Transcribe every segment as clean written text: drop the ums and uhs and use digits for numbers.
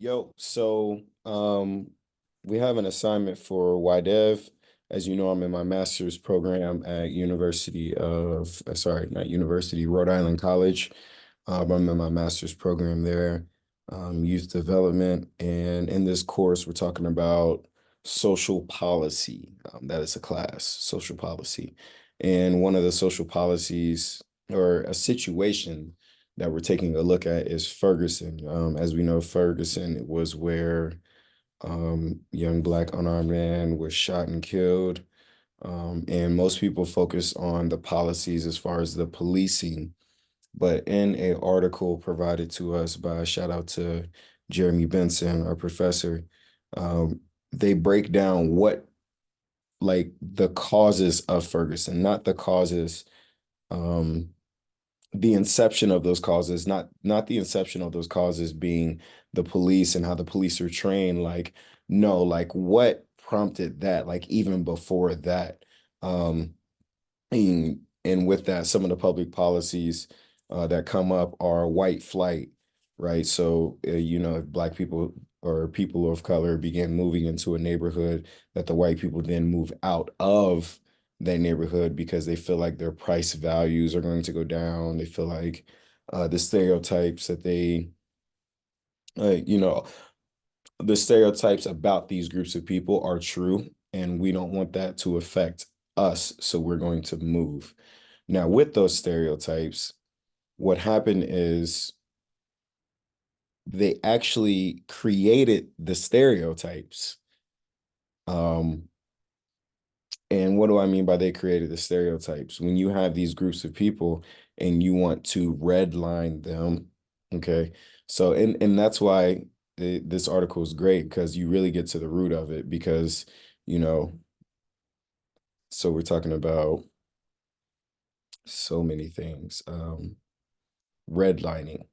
We have an assignment for YDEV. As you know, I'm in my master's program at not University, Rhode Island College. I'm in my master's program there, youth development. And in this course, we're talking about social policy. That is a class, social policy. And one of the social policies or a situation that we're taking a look at is Ferguson. As we know, Ferguson was where young black unarmed man was shot and killed. And most people focus on the policies as far as the policing. But in a article provided to us by shout out to Jeremy Benson, our professor, they break down what like the causes of Ferguson, not the causes um, the inception of those causes, not the inception of those causes being the police and how the police are trained. Like, no, like what prompted that, like even before that. Um, and with that, some of the public policies that come up are white flight, right? So, if black people or people of color began moving into a neighborhood, that the white people then move out of that neighborhood because they feel like their price values are going to go down. They feel like the stereotypes that uh, you know, the stereotypes about these groups of people are true, and we don't want that to affect us. So we're going to move. Now, with those stereotypes, what happened is they actually created the stereotypes. Um, and what do I mean by they created the stereotypes? When you have these groups of people and you want to redline them, okay? So, and that's why this article is great because you really get to the root of it because, you know, so we're talking about so many things. Redlining.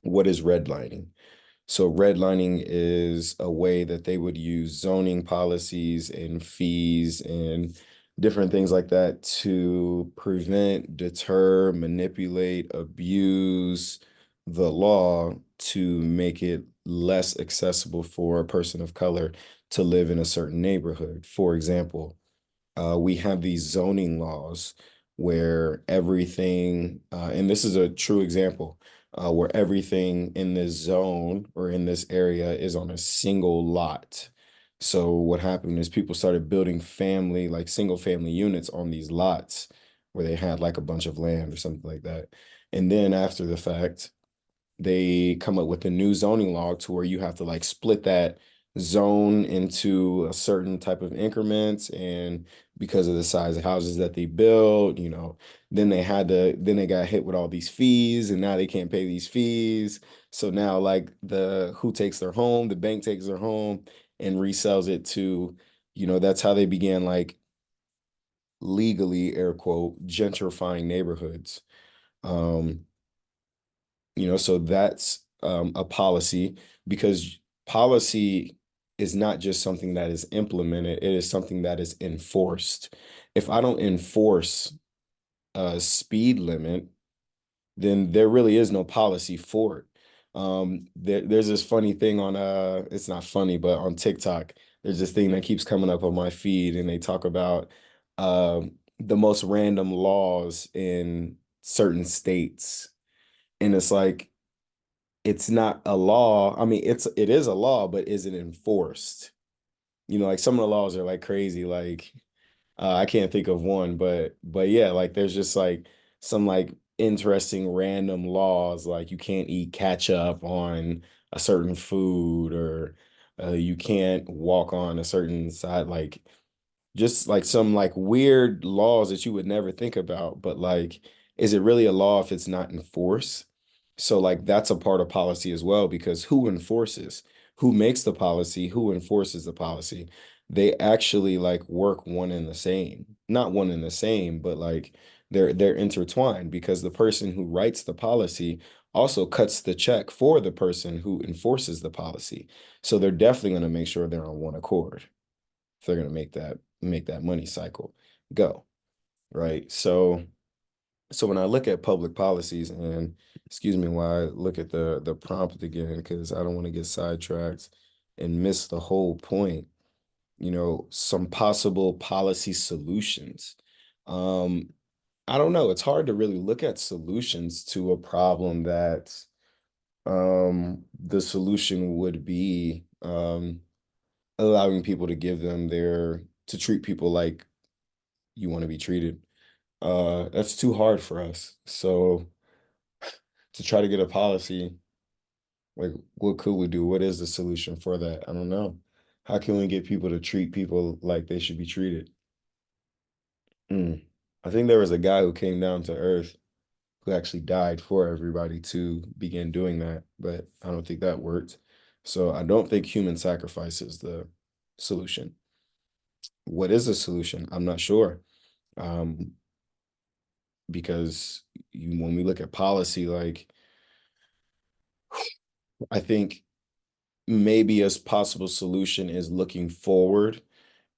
What is redlining? So redlining is a way that they would use zoning policies and fees and different things like that to prevent, deter, manipulate, abuse the law to make it less accessible for a person of color to live in a certain neighborhood. For example, we have these zoning laws where everything, and this is a true example, where everything in this zone or in this area is on a single lot. So what happened is people started building like single family units on these lots where they had like a bunch of land or something like that. And then after the fact, they come up with a new zoning law to where you have to like split that zone into a certain type of increments, and because of the size of houses that they build, then they got hit with all these fees and now they can't pay these fees. So now like the who takes their home, the bank takes their home and resells it to, that's how they began like legally air quote gentrifying neighborhoods. um so that's a policy, because policy is not just something that is implemented, it is something that is enforced. If I don't enforce a speed limit, then there really is no policy for it. There's this funny thing on it's not funny, but on TikTok, there's this thing that keeps coming up on my feed, and they talk about the most random laws in certain states. And it's like it's not a law. I mean, it is a law, but is it enforced? Like some of the laws are like crazy. Like I can't think of one, but yeah, like there's just like some like interesting random laws, like you can't eat ketchup on a certain food, or you can't walk on a certain side, like just like some like weird laws that you would never think about. But like, is it really a law if it's not enforced? So like that's a part of policy as well, because who enforces? Who makes the policy? Who enforces the policy? They actually like work one and the same. Not one and the same, but like they're intertwined, because the person who writes the policy also cuts the check for the person who enforces the policy. So they're definitely going to make sure they're on one accord if they're going to make that money cycle go, right? So So when I look at public policies, and excuse me while I look at the prompt again, because I don't want to get sidetracked and miss the whole point, some possible policy solutions. Um, I don't know. It's hard to really look at solutions to a problem that the solution would be allowing people to give them to treat people like you want to be treated. That's too hard for us. So to try to get a policy, like what could we do? What is the solution for that? I don't know. How can we get people to treat people like they should be treated? Mm. I think there was a guy who came down to Earth who actually died for everybody to begin doing that, but I don't think that worked. So I don't think human sacrifice is the solution. What is the solution? I'm not sure. Um, because when we look at policy, like I think maybe a possible solution is looking forward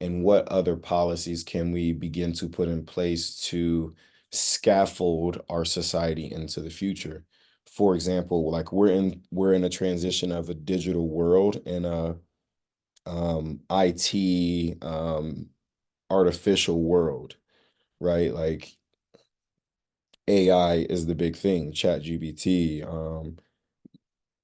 and what other policies can we begin to put in place to scaffold our society into the future. For example, like we're in a transition of a digital world and a IT artificial world, right? Like AI is the big thing, chat GBT,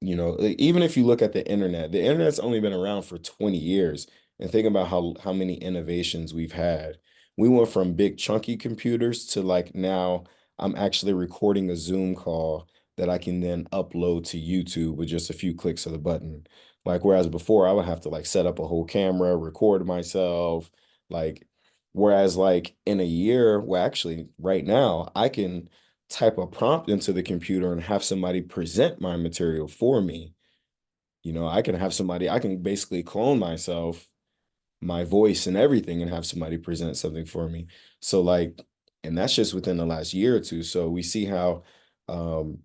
even if you look at the internet's only been around for 20 years. And think about how many innovations we've had. We went from big chunky computers to like now I'm actually recording a Zoom call that I can then upload to YouTube with just a few clicks of the button. Like whereas before I would have to like set up a whole camera, record myself, like whereas like in a year, well actually right now I can type a prompt into the computer and have somebody present my material for me. I can basically clone myself, my voice and everything, and have somebody present something for me. So like, and that's just within the last year or two. So we see how um,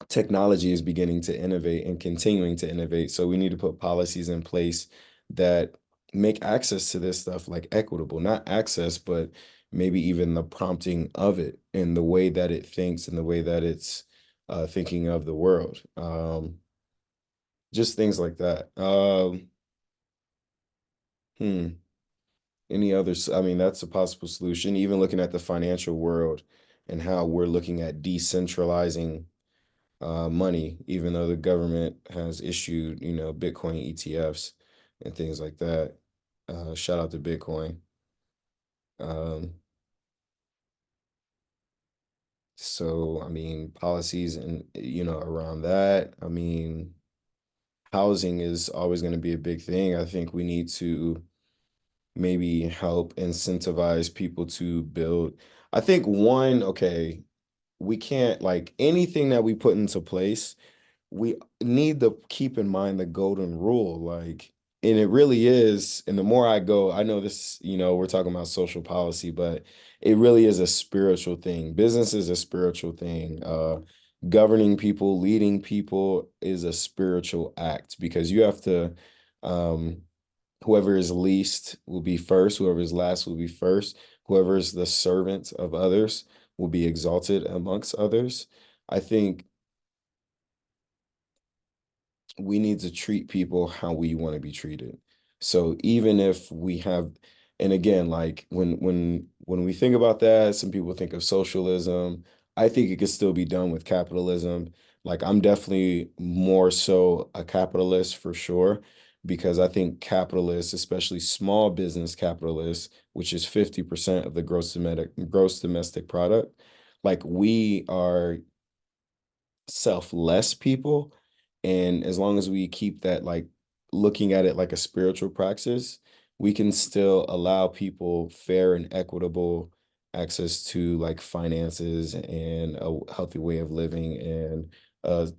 technology is beginning to innovate and continuing to innovate. So we need to put policies in place that make access to this stuff like equitable, not access, but maybe even the prompting of it and the way that it thinks and the way that it's thinking of the world. Just things like that. Hmm. Any others? I mean, that's a possible solution. Even looking at the financial world and how we're looking at decentralizing money, even though the government has issued, Bitcoin ETFs and things like that. Shout out to Bitcoin. Um, so, I mean, policies and, around that. I mean, housing is always going to be a big thing. I think we need to maybe help incentivize people to build. I think okay, we can't like anything that we put into place we need to keep in mind the golden rule, like, and it really is. And the more I go, I know this, we're talking about social policy, but it really is a spiritual thing. Business is a spiritual thing. Governing people, leading people is a spiritual act because you have to, um, whoever is least will be first, whoever is last will be first, whoever is the servant of others will be exalted amongst others. I think we need to treat people how we want to be treated. So even if we have, and again, like when we think about that, some people think of socialism. I think it could still be done with capitalism. Like I'm definitely more so a capitalist for sure, because I think capitalists, especially small business capitalists, which is 50% of the gross domestic product, like we are selfless people. And as long as we keep that, like looking at it like a spiritual praxis, we can still allow people fair and equitable access to like finances and a healthy way of living and a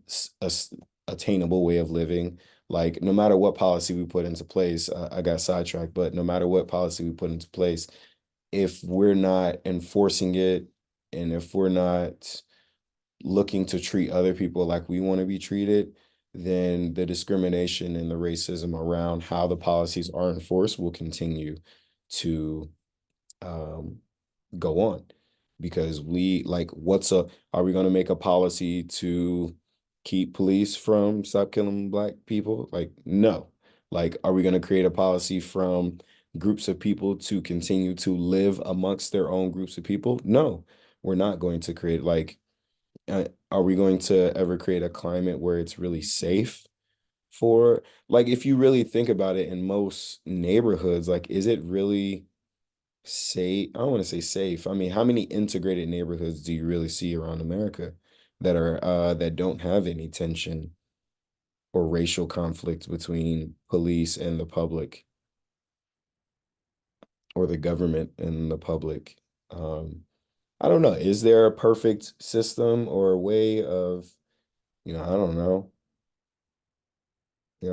attainable way of living. Like no matter what policy we put into place, I got sidetracked, but no matter what policy we put into place, if we're not enforcing it and if we're not looking to treat other people like we want to be treated, then the discrimination and the racism around how the policies are enforced will continue to um, go on. because we like are we going to make a policy to keep police from stop killing black people? Like, no. Like, are we going to create a policy from groups of people to continue to live amongst their own groups of people? No, we're not going to create like are we going to ever create a climate where it's really safe for like if you really think about it in most neighborhoods, like is it really safe? I don't want to say safe. I mean, how many integrated neighborhoods do you really see around America that are that don't have any tension or racial conflict between police and the public or the government and the public? Um, I don't know. Is there a perfect system or a way of, I don't know.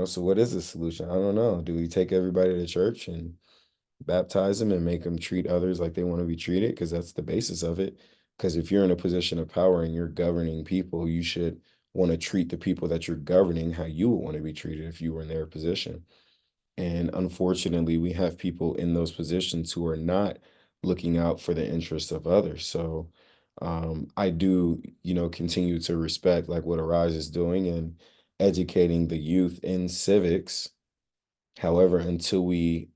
So what is the solution? I don't know. Do we take everybody to church and baptize them and make them treat others like they want to be treated? Because that's the basis of it. Because if you're in a position of power and you're governing people, you should want to treat the people that you're governing how you would want to be treated if you were in their position. And unfortunately, we have people in those positions who are not looking out for the interests of others. So I do, continue to respect like what Arise is doing and educating the youth in civics. However, until we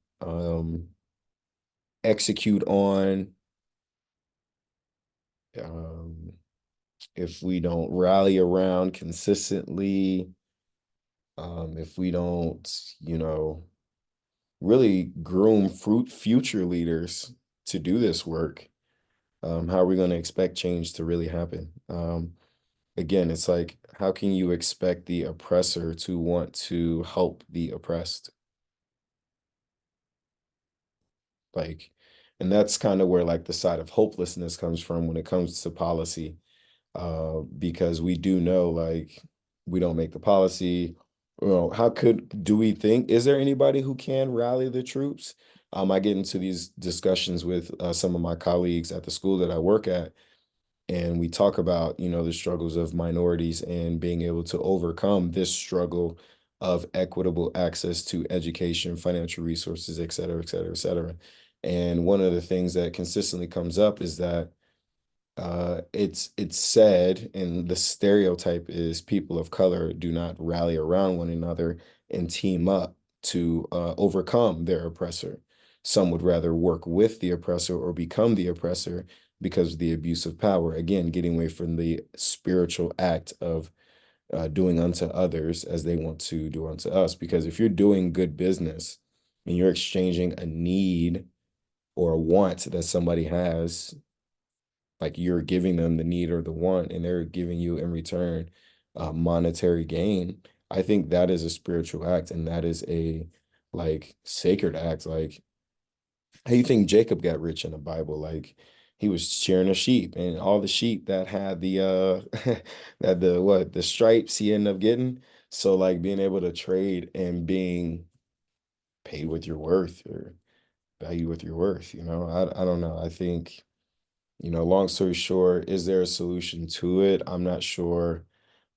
execute on, um, if we don't rally around consistently, if we don't, really groom future leaders to do this work, how are we going to expect change to really happen? Again, it's like, how can you expect the oppressor to want to help the oppressed? Like, and that's kind of where like the side of hopelessness comes from when it comes to policy, because we do know like we don't make the policy. Well, do we think, is there anybody who can rally the troops? I get into these discussions with some of my colleagues at the school that I work at, and we talk about, the struggles of minorities and being able to overcome this struggle of equitable access to education, financial resources, et cetera, et cetera, et cetera. And one of the things that consistently comes up is that it's said, and the stereotype is people of color do not rally around one another and team up to overcome their oppressor. Some would rather work with the oppressor or become the oppressor because of the abuse of power. Again, getting away from the spiritual act of doing unto others as they want to do unto us. Because if you're doing good business and you're exchanging a need or a want that somebody has, like you're giving them the need or the want, and they're giving you in return monetary gain. I think that is a spiritual act, and that is a like sacred act. Like, how you think Jacob got rich in the Bible? Like, he was shearing a sheep, and all the sheep that had the that the stripes he ended up getting. So like being able to trade and being paid with your worth or value with your worth, I don't know. I think, long story short, is there a solution to it? I'm not sure.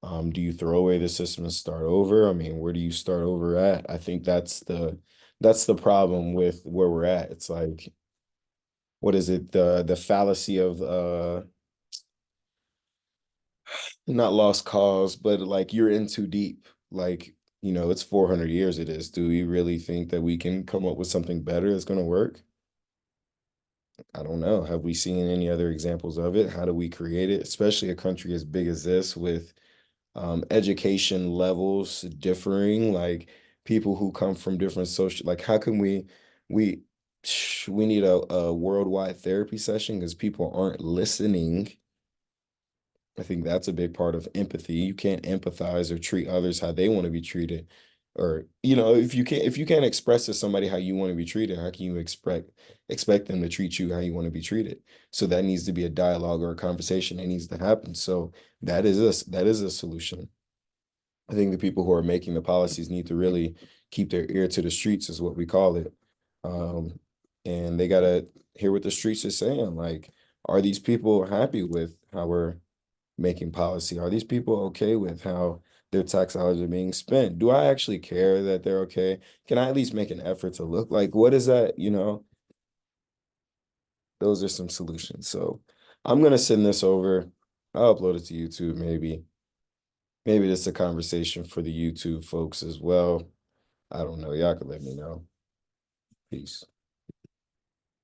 Do you throw away the system and start over? I mean, where do you start over at? I think that's the problem with where we're at. It's like, what is it? The fallacy of not lost cause, but like you're in too deep. Like, it's 400 years it is. Do we really think that we can come up with something better that's going to work? I don't know. Have we seen any other examples of it? How do we create it? Especially a country as big as this with education levels differing, like people who come from different social, like how can we we need a worldwide therapy session because people aren't listening. I think that's a big part of empathy. You can't empathize or treat others how they want to be treated. Or, if you can't express to somebody how you want to be treated, how can you expect them to treat you how you want to be treated? So that needs to be a dialogue or a conversation that needs to happen. So that is a solution. I think the people who are making the policies need to really keep their ear to the streets, is what we call it. Um, and they gotta hear what the streets are saying. Like, are these people happy with how we're making policy? Are these people okay with how their tax dollars are being spent? Do I actually care that they're okay? Can I at least make an effort to look like what is that? Those are some solutions. So I'm gonna send this over. I'll upload it to YouTube, maybe. Maybe this is a conversation for the YouTube folks as well. I don't know. Y'all can let me know. Peace.